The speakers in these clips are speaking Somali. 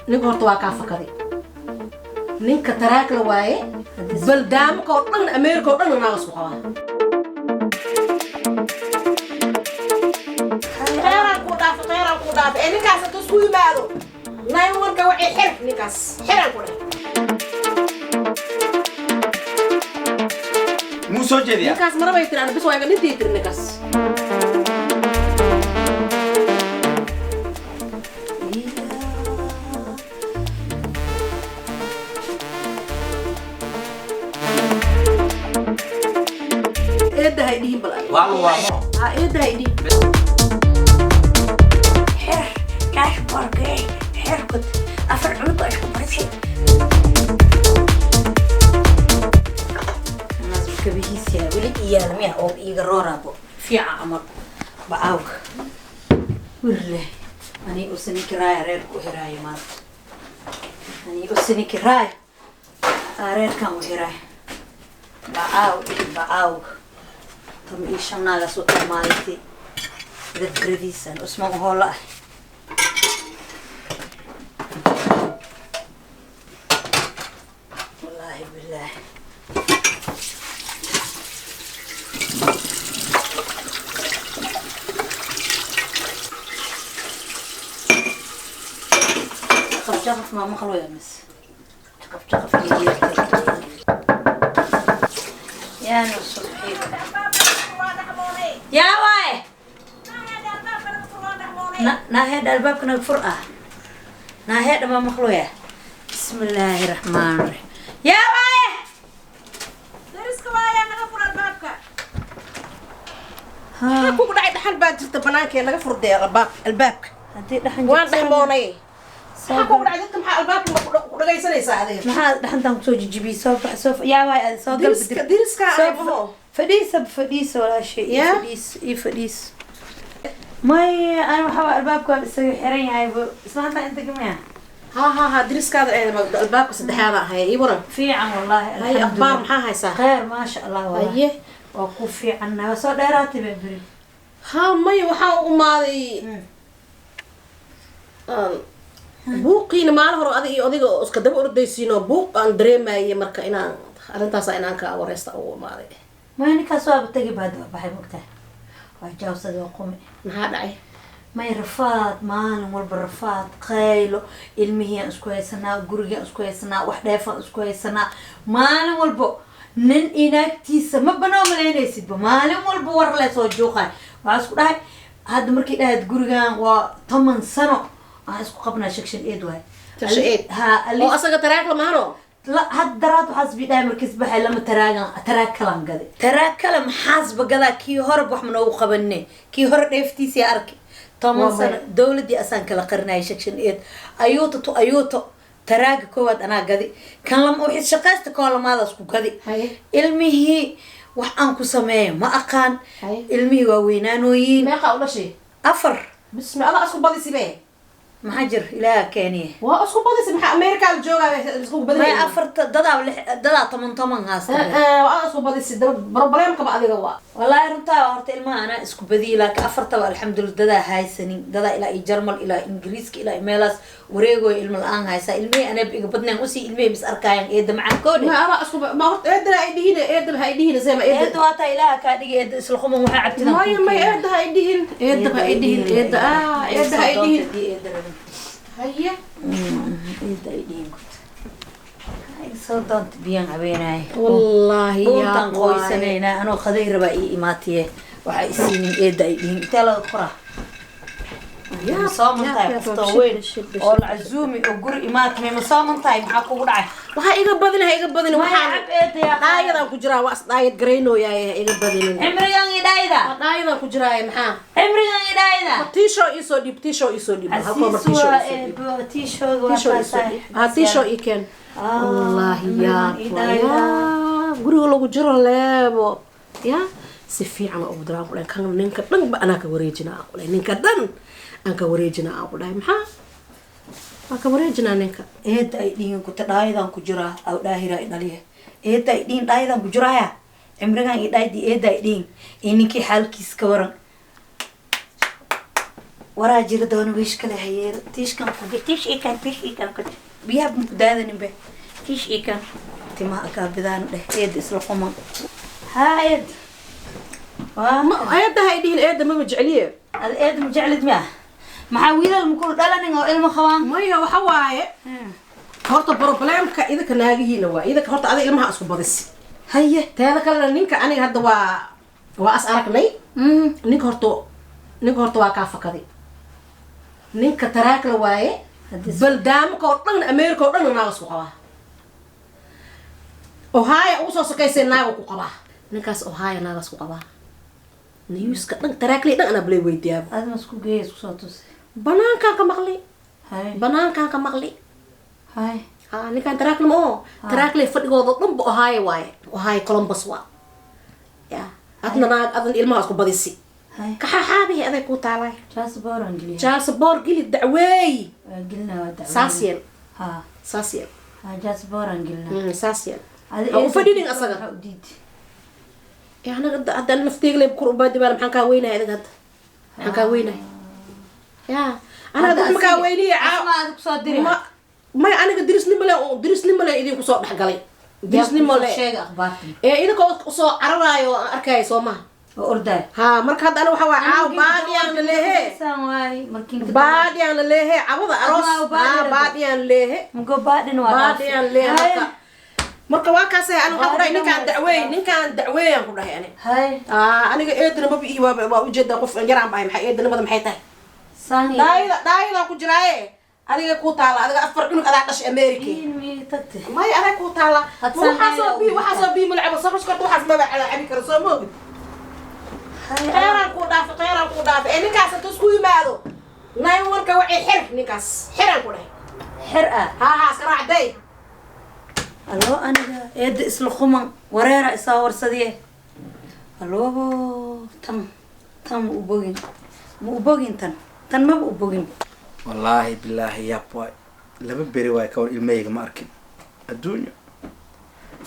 ninka horta waa kaa fakaday ninka taraak la waaye baldaamka oo dhan Ameerika oo dhan naaga isku qabaa khayran ku dhaaf ninkaas intuu isku yimaado naay warka waxay xir ninkaas xiran ku dhaaf soo jeediya ninkaas maraba ay tiraan bis waa iga dhintii tir ninkaas eedda hay dhihin bal waa eedda hay dhihin كاش برجع حركت أفرعك إيش كبرتي الناس بكبيسيا ولد إياه مية أو إيجرارا بو في عمر بعوق والله أنا أسني كراي رير وهراي مات أنا أسني كراي رير كم وهراي بعوق تم إيش أنا على صوت مالتي إذا كريديسن اسمه هلا والله بالله شغف ما مخلو يا مس شغف يا نص يا واي ناهد الباب كنا الفرقة ناهد ما مخلوية بسم الله الرحمن الرحيم يا واي درس كوايا نغفر البابك ها كوك داعي دحن باد جرت بنانك laga furday albaabka hadii dhaxan waan dhaxmoonay كوك داعي dadka maxaa albaabka ku dhagaysanaysaa adeer maxaa dhaxantan ku soo jijibi soo yaa waay soo galbid diriska aybo فديس ولا شيء فديس ماي أنا وحوا الباب كان يسوي حرين هاي اسمها أنت كمان ها درس كذا الباب صدحها هاي يبرم في عن والله هاي أخبار محاها سا خير ما شاء الله والله وقف في عنا وصار داراتي ببري ها ماي وحاو ماضي buuqiina maalin hore adiga iska daba ordaysiino buuq aan dareemayay marka inaan arintaas inaan ka wareysta oo maaday ما يعني كسوة بتجي بعد بحي مقتل وجاوسة وقومي maxaa dhacay ما يرفات ما نمر بالرفات قيلو المهي اسكوي سنة جورجي اسكوي سنة واحدة فا اسكوي سنة ما نمر بو نن إنك تيسا ما بنام لين يسيب ما نمر بو ورلا سوجوخا وعسكو ده هاد مركي ده جورجان وثمان سنة عسكو قبنا شكشن إيدوه تشقيت ها oo asaga taraak lama hano لا هاد درات وحسبي دايما كسبح لما تراك كلام قدي تراك كلام حاسب قدا كي هرب وح من أو قبني كي هرب نفتي سي أركي طبعا سنة دولة دي أسان كلا قرناي شكشن إيد أيوتو تراك كواد أنا قدي كان لما أحد شقاست كولا ماذا سكو قدي علمي هي وح أنكو سماه ما أقان علمي ووينانوين ما يقع ولا شيء أفر بسم الله أسكو بدي سبيه محجر إلى كانيه وأسكو بدي سبيه أمريكا الجوجا أسكو بدي ما أفر ددا طمن هاست وأسكو بدي سد بروبلم كبعض جوا والله رنتا ورت إلما أنا اسكو بدي لك أفرت والحمد لله ددا هاي سنين ددا إلى جرمل إلى إنجليز إلى إيميلس وريجو إلم الآن هاي سا إلمي أنا بدنا أسي إلمي بس أركاين إيد معن كوني ما أنا أسكو ما هو إيد هيدهين زي ما إيد واتا إلى كادي إيد سلخم وما عبتنا ما إيد هيدهين إيد هيدهين هيا إيد هيدهين صدقت بيان عبيناي والله يا قوي سنينا أنا خذير بقى إيماتيه وحيسيني إيدين تلا القرى يا مصامن طيب فطوين أول عزومي وجر إيمات من مصامن طيب حكوا قرعة وها إيجا بدنا وحاب إيد يا دايدا كجرا واس دايد جرينو يا إيجا بدنا عمريان يدايدا دايدا كجرا يا محا عمريان يدايدا تيشو يسودي تيشو يكن والله يا guriga lagu jiro leebo ya si fiican oo diraan qolay kan ninka dhan ba ana ka wareejinaa qolay ninka dhan aan ka wareejinaa qolay maxaa waa ka wareejinaa ninka eed ay dhiin ku tadaydan ku jira aw daahira idaliye eed ay dhiin daydan ku jiraya cimrigan idaydi eed ay dhiin ininki xalkiis ka waran وراجل دون ويش كله هير تيش كان كوجي تيش إيكان كده بيها بمقدادن به تيش إيكان تما أكابدان ده يد إسلقهم هايد هيدا هيدي الأيد ما مجعليه الأيد مجعلد معه محاولة المكول دلنا إنه إلما خوان ما هي وحواي horta problemka idinka naagihiina waa idinka horta adiga ilmaha isku badisi haye teeda kale ninka aniga hadda waa as aragnay ninka horta waa kaa fakaday ninka taraakla waaye baldaamka oo dhan America oo dhan naaga isku qabaa Ohio uu soo sokaysay naaga ku qabaa ninkaas Ohio naaga isku qabaa niyuska dhan taraakli dhan ana blay weydiyaa aad ma isku geeyay isku soo tus banaanka ka maqli haye banaanka ka maqli هاي ninkan taraakle ma taraakle fadhigooda dhanba Ohio waaye Ohio Columbus waa ya adna ilmaha isku badisi هاي ka xaabihi aday ku taalay جاس gili dacweey قلنا ودع saasiyel ها saasiyel جاس بوران قلنا saasiyel هذا fadhinin asaga وديد يعني hadda naftiga leeb kur ubaadi baan maxaan ka weynaa idaga hadda maxaan ka weynaa ya ana dad ma ka weyniye ما أدك صادري ما aniga dirisnimo le idinku soo dhaxgalay dirisnimo le شيء أخبارتي idinka soo cararaayo arkay Soomaa وأرداي ها marka hadda ana waxa waa caaw baadiyaan leehe سامي مركين baadiyaan leehe cabada aroos baadiyaan leehe مقبادن baadiyaan leehe marka waa kaas aan waxa ku dhahay ninkaan dacweeyaan ku dhahay ani هاي aniga eedna ma bii waa u jeeda qof yaraan baa maxay eednimada maxay tahay ساني daayada ku jiraaye adiga ku taala adiga afar cunug adaa dhashay America مي تكتي ما أنا كنت على وحاسة بي ملعب صار شكرت وحاسة ما على عبي كرسومه خيران كوداف إني كاس تسكوي ماله ناي ورك وعي حر نكاس حران كوده حرقة ها سرع داي الو أنا يد اسم خمان وريرة إصور صديه الو تم وبوجين تن ما وبوجين والله بالله يا بوي لما بري واي كور ilmeyga ma arkin adduunyo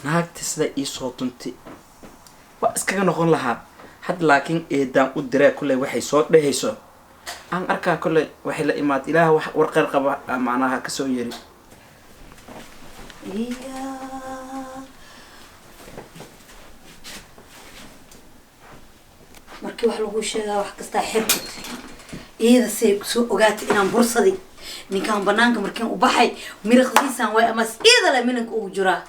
naagta sida ii soo tuntay waa iskaga noqon lahaa had laakiin eedaan u diray kulay waxay soo dhehayso aan arkaa kulay waxay la imaad ilaaha wax warqad qaba macnaha ka soo yeeri markii wax lagu sheegaa wax kasta xirkad iyada say soo ogaatay inaan bursaday ninkaan banaanka markiin u baxay miraqdiisaan way ama iyada la minanka ugu jiraa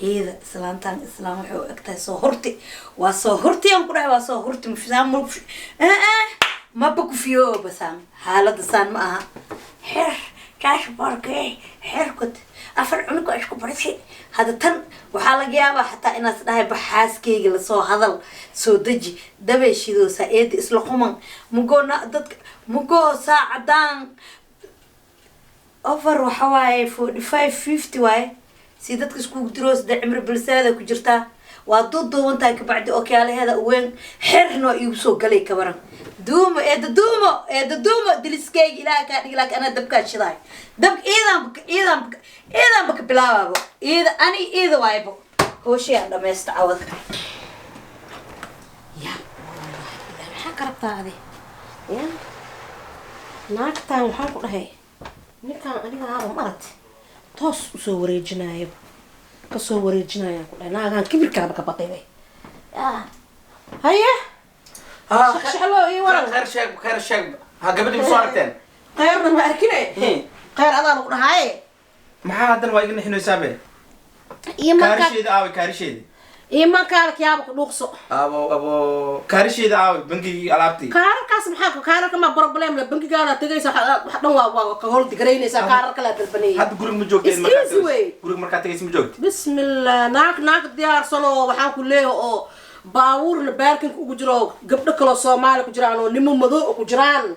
iyada islaantaan islaam wuxuu agtahay soo horti waa soo horti aan ku dhahay waa soo horti mufisaan ma bakufiyo basaan xaaladda saan ma aha xir kaash barkay xirkad afar cunug ay isku barisay hada tan waxaa laga yaabaa xataa inaad dhahay baxaaskeyga la soo hadal soo daji dabeeshido saaeedi isla quman mugona dadka mugo saacadaan over waxa waaye 45-50 waaye si dadka isku diroos da cimri bilsaada ku jirtaa waa duuduubantahay ka bacdi ookiyaalaheeda weyn xirno igu soo galay kabaran duumo duumo diliskeyga ilaaha kaa dhigi laakiin ana dabkaa shidaay dab iidan baka bilaabaabo iida waaybo hooshayaan dhamaysta cawad ya maxaa ka rabtaa adi ya naagtaan waxaan ku dhahay ninkaan aniga aaba marad toos usoo wareejinaayo kasoo wareejinayaan ku dhahay naagaan kibirkaaba ka batay ya haye شحلو إيه ورا خير شيء ها قبل مصارتين خيرنا ما أركنه خير أنا نقول هاي ما هذا الواقع نحن نسابه كارشيد إيه ما كارك يا أبو نقص أبو كارشيد بنكي علابتي كارك اسم حاجة كارك ما بروبلم لا بنكي قال تجي حتى هو كهول تجريني كارك لا تلبني هذا قولك مجوك قولك مركاتك اسم مجوك بسم الله ناك ديار صلوا وحنا كله أو باورنا باركن ku jiro gabdho kala Soomaali ku jiraan oo nimo madow ku jiraan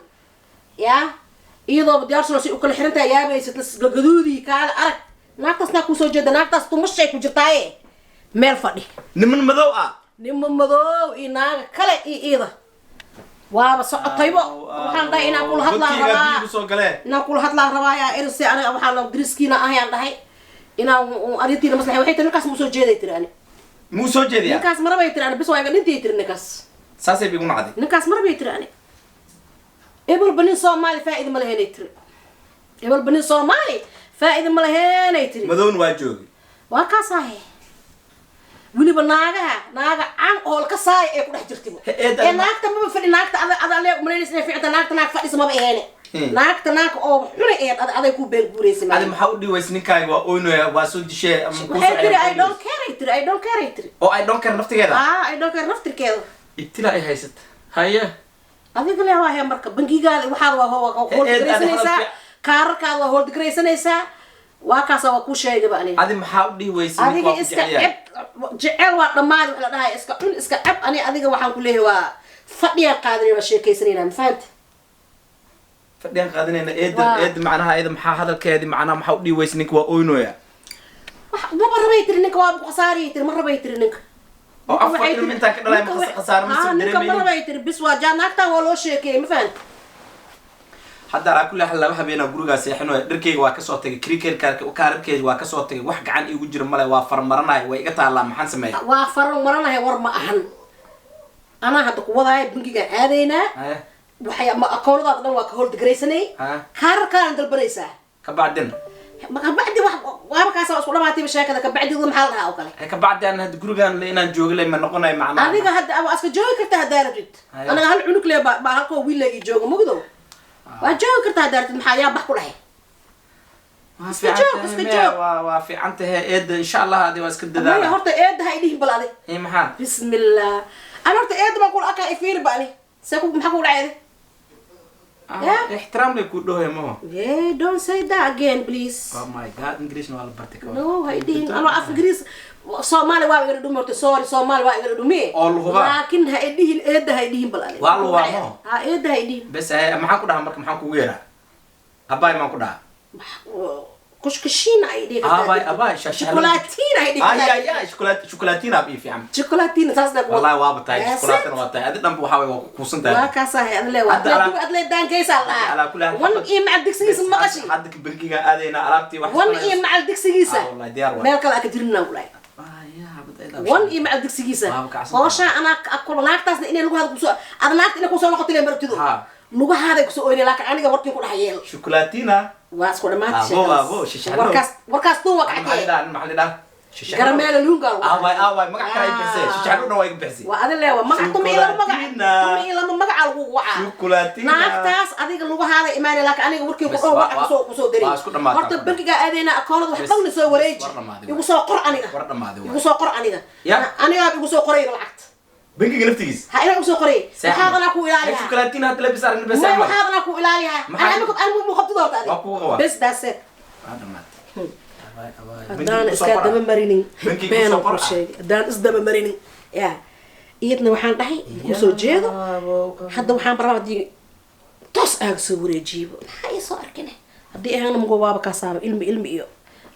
ya iyadoo diyaarsan si u kala xirantaa yaabaysid gaduudi kaal arag naagtaasna ku soo jeeda naagtaas tumashay ku jirtaaye meel fadhi niman madow iyo naaga kale iyada waaba socotaybo waxaan dhahay inaan kula hadlaan rabaa yaa irsi aniga waxaan diriskiina ahayaan dhahay inaan arintiina maslaxay waxay tan kaas mu soo jeeday tirani مو سوجي ديا نكاس مرة بيتر أنا بس واقع ننتي يتر نكاس ساسي بيقول عادي نكاس مرة بيتر أنا إبل بني صومالي فائدة ما لهين يتري إبل بني صومالي فائدة ما لهين يتري مدون واجوغي واكا صحيح wiliba naaga aan oo ka saay ee ku dhex jirtibo ee naagta ma fadhi naagta ada le umaleynaysa fiicanta naag fadhiisa ma aheene naagta oo xune ee aday ku been guureysay adi maxaa u dhiways ninkaaga waa oynoya waa soo dishay ama ku soo I don't care oo I don't care naftigeeda I don't care naftirkeeda itila ay haysat haye adiga le waa marka bangigaada waxa waa hool digreysanaysaa kaararkaada waa hool digreysanaysaa waa kaas waa ku sheegay baa adi maxaa u dhiways adiga iska jecel waa dhamaad waxa la dhahay iska cab ani adiga waxaan ku leeyahay waa fadhiya qaadanayna sheekaysanayna ma fahanti fadhiyan qaadanayna eed macnaha eed maxaa hadalkeedi macnaha maxaa u dhiways ninka waa oynoya ma rabay tiri ninka waa qasaari tiri ma rabay tiri ninka oo afar minta ka dhalay ma qasaar ma soo dareemaynin ma rabay tiri bis waa jaanaagta waa loo sheekay ma fahanti hadda ara kulli hal laba habeena guriga seexino dharkeyga waa ka soo tagay cricket kaararkeeda waa ka soo tagay wax gacan igu jira male waa farmaranahay way iga taalaa maxaan sameeyay waa farmaranahay war ma ahan ana hadda ku wadaay bangiga aadayna waxay ma akoonada dhan waa ka hor digreysanay kaararkaan dalbanaysaa ka bacdin ma bacdi wax waaba kaas isku dhamaatay sheekada ka bacdi maxaa la dhahaa oo kale ka bacdi aan hadda gurigan inaan joogo lay ma noqonay macnaha adiga hadda aska joogi kartaa hadda rabtid anaga hal cunug leh ba halko wiil leh joogo mugdo waa joogi kartaa hadda rabtid maxaa yaa bax ku dhahay iska joog waa fiicantahay eed insha Allah hadi waa iska dadaala horta eed hay dhihin bal adi maxaa bismillah ana horta eed ma ku aka ifiir bani saku maxaa ku dhacay احترام لك ودوه ما yeah don't say that again please oh my god English no alberti ko no haydin ana af English Soomaali waa iga dhumto sorry Soomaali waa iga dhumee laakiin haydin eed haydin bal ali waa luwa ma ha eed haydin bas maxaan ku dhaha marka maxaan kugu yeeraa abay ma ku dhaha كشكشين عيدي أباي شوكولاتين عيدي شوكولاتين أبي في عم شوكولاتين تصدق والله وابتاي شوكولاتين وابتاي هذا نبغى بحاول كوسن ده لا كاسه أنا لا أدلي دان كيس الله على كل حال وان إيه مع الدكسيس ما قشي حدك بنكيجا هذه أنا عرفتي واحد وان إيه مع الدكسيس والله ديار ما يكل أكترنا ولا وان إيه مع الدكسيس هوشا أنا أكل ناقتص إني لو هذا كوسو أنا ناقت إني كوسو نقطة لين برتدو لو هذا كوسو إني لكن أنا جورتي كل حيل شوكولاتينا واسكو ما تشي ابو شيشانو وركاس تو وقعتي محل ده شيشانو كراميل لونغال واي ما كاي بس شيشانو نو واي بس وانا لا ما قطم الى ما مغا لو وعا شوكولاتينا ناقتاس اديق لو هذا ايمان لكن انيga warkii ku dhaw kusoo diray horta bankiga aadayna akoonada wax qawni soo wareeji igu soo qor aniga igu soo qor aniga aniga igu soo qoray lacagta bankiga naftigiis ha ina igu soo qoray waxaadana ku ilaaliyaa شوكولاتينا هاد لبس arrin bas ma waxaadana ku ilaaliyaa ana mu qabto doorta bas daase hadaan iska daba marinin been oo sheeg hadaan is daba marinin ya iyadna waxaan dhahay ku soo jeedo hadda waxaan baraa hadii toos aag soo wareejiyo maxay soo arkine hadii ahaana mugo waaba ka saaro ilmi iyo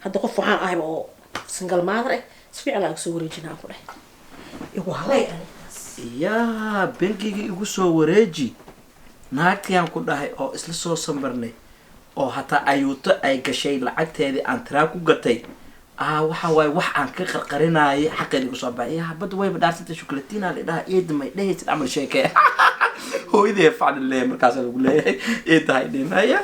hadda qof waxaan ahay oo single mother ah si fiican aag soo wareejinaa ku dhahay igu halay ya bankiga igu soo wareeji naagtiyaan ku dhahay oo isla soo sambarnay oo hataa ayuuto ay gashay lacagteedii aan tiraa ku gatay waxa waay wax aan ka qarqarinaayo xaqeed igu soo baxay habad wayba dhaarsantay shukulatina la dhaha eed may dhahaysid amal sheekay hooyadee facil leeyahay markaas lagu leeyahay eed tahay dhinaya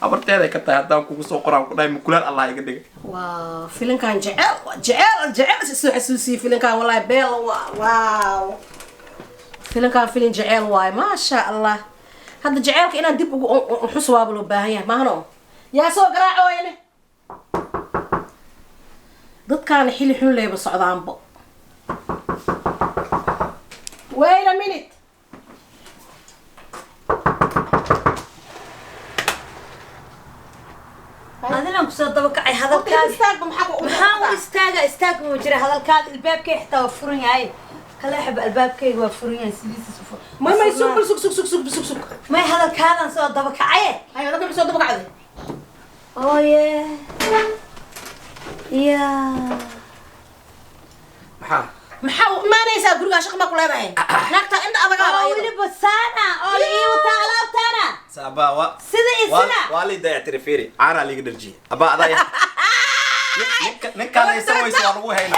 abarteeda ka tahay hadaan kugu soo qoraan ku dhahay mukulaan Allah iga dhigay waa filinkan jecel soo xasuusi filinkan wallahi beel waaw filinkan filin jecel waay ma sha Allah هذا جعلك إنا ندب وحسوا بلو باهية ما هنو يا سو قراع وينه ضد كان حيل حلو لي بصعد عن بق وين منت هذا لهم صدق عي هذا الكاد استاج مجرى هذا الكاد الباب كي حتى وفرني هاي كلا يحب الباب كي وفرني سيدي سفر ما سوق ما هذا الكاد صار دبك عيه هاي هذا كيف صار دبك عيه اوه يا محاو ما نيسا غرغا شق ما كلها باي ناقتا ان ادغا ولي بسانا اولي وتعلبتنا سابا سيده والد يعترفيري عارا لي درجي ابا ادا نك يسوي سو لو هينا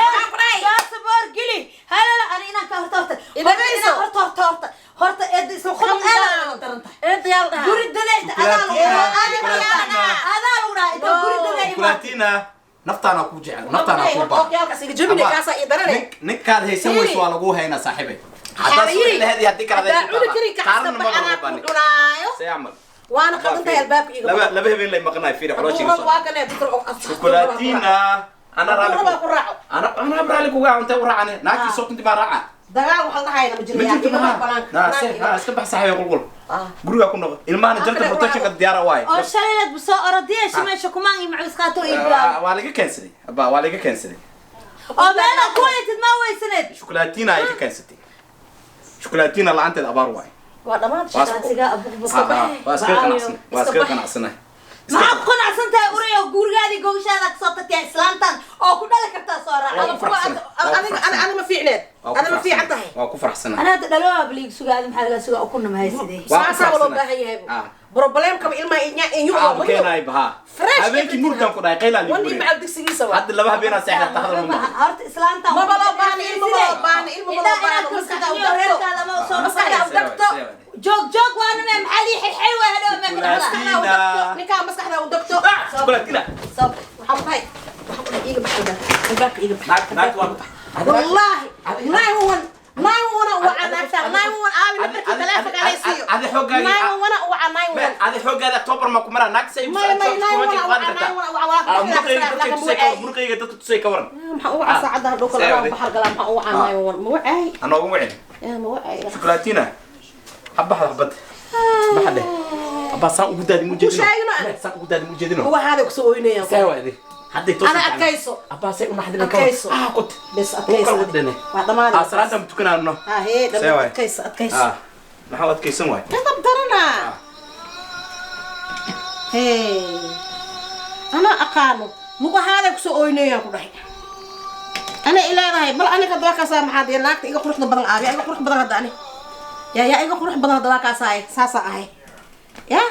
baasaboor geli halala ani inaan ka horta horta eed isla khudum aad daranta guri dadeed kulaatina naftaana ku jecel naftaana ku baa ninkaad haysan weyso waa lagu haynaa saaxiibay hadda soo leeyahay hadii kala وانا قدمت الباب ايغا لبه بين لي مقناي في خلوشي شوكولاتينا انا رالي انا برالي كوغا انت وراعني ناكي صوت انت ما راعه دغال waxaan dhahay ma jirnaa iska baxsahay qulqul guriga ku noqo ilmaana jarta protection ka diyaar waay oo shaleelad busoo orodiya shimeesha kumaan iyo macus qaato ibla waa laga keensaday aba waa laga keensaday oo meela ku yitid ma weysaneed شوكولاتينا ay ka keensatay شوكولاتينا laanteed abaar waay waa dhamaan shaqsiga abu waa qanacsanay ما قناع سنتي أوريو جورجادي جوش هذا صوتك يا إسلامتان أو كل ذلك كتصورة أنا ما في عناد أنا ما في عطاه واقف فرحسنا أنا دلوا بليك سوق هذا محل سوق أو كنا ما هي سيدي ساسا ولا بهاي بروبلم كم إلما ينيو كنا يبها هذيك نور كم كنا قيلا لي وني بعد دكسي سوا حد اللي بها بينا ساحة تحضر من هارت إسلامتان ما بلا بان جوج وانا محلي حلوة هذا ما نكا مسكحنا ودكتور شوكولاتينا صب محمد هاي محمد إيجا بحدا الباب إيجا والله ما هو وعنا أكثر ما هو عامل بكرة ثلاثة على يصير هذا حوجة ما هو وعنا هذا حوجة أكتوبر ما كمرة ناكسة ما برقية تتسوي كورن هو عصا دوك الله بحر قلم هو عنا موعي أنا موعي يا موعي شوكولاتينا حبة ما حدا أبا سان وجدادي مجدين سان وجدادي مجدين هو هذا كسويني يا سوى هذه حد يتوصل أنا أكيسو أبا سي ما حدا أكيسو كنت بس أكيسو ودني هذا ما أسرع دم تكون عنه هي ده أكيسو نحاول أكيسون واي كتب درنا هي أنا أقانو مو هذا كسويني يا كده أنا إلى هاي بل أنا كده كاسام حد يناك إيجا خروج بدل عاري إيجا خروج بدل هذا أنا يا إيجا خروج بدل هذا كاساي ساسا هاي يا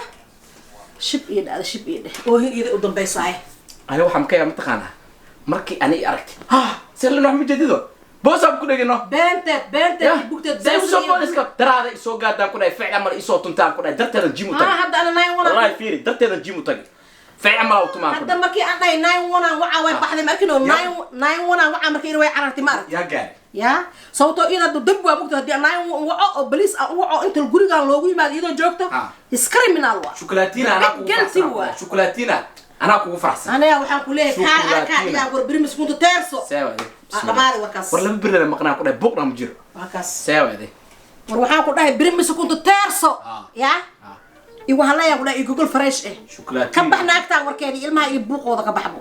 شب يد شب يد وهي إذا قدام بيساي أنا وحنا كيا متقنا مركي أنا أركت سير لنا هم جديدو بس أبغى كنا بنت بوكت زي وسام بوليس كا ترى هذا يسوق قاعد كنا فعلا ما يسوق تنتان كنا درت هذا الجيم تاني أنا هذا أنا نايم وأنا والله فيري درت هذا الجيم تاني فعلا ما هو تمام هذا مركي أنا نايم وأنا وعوي بحد مركي نايم وأنا وعى مركي روي عرفتي مارك يا جاري يا صوتو إذا دب وابوك تهدي نايم وعى بليس وعى أنت الجوري قال لوجي ما إذا جوكته يسكري من الوا شوكولاتينا أنا كوفرحسن شوكولاتينا أنا كوفرحسن أنا يا وحنا كليه كان يا وربري مسكون تيرسو سوى أنا ما أدري وكاس ولا ببرنا مقنع كنا بكرة مجرو وكاس سوى ذي وروحنا كليه بري مسكون تيرسو يا يوهلا يا ولا يجوجل فريش إيه شوكولاتينا كم بحنا أكتر وركاني إلما يبوق وذا كبحبو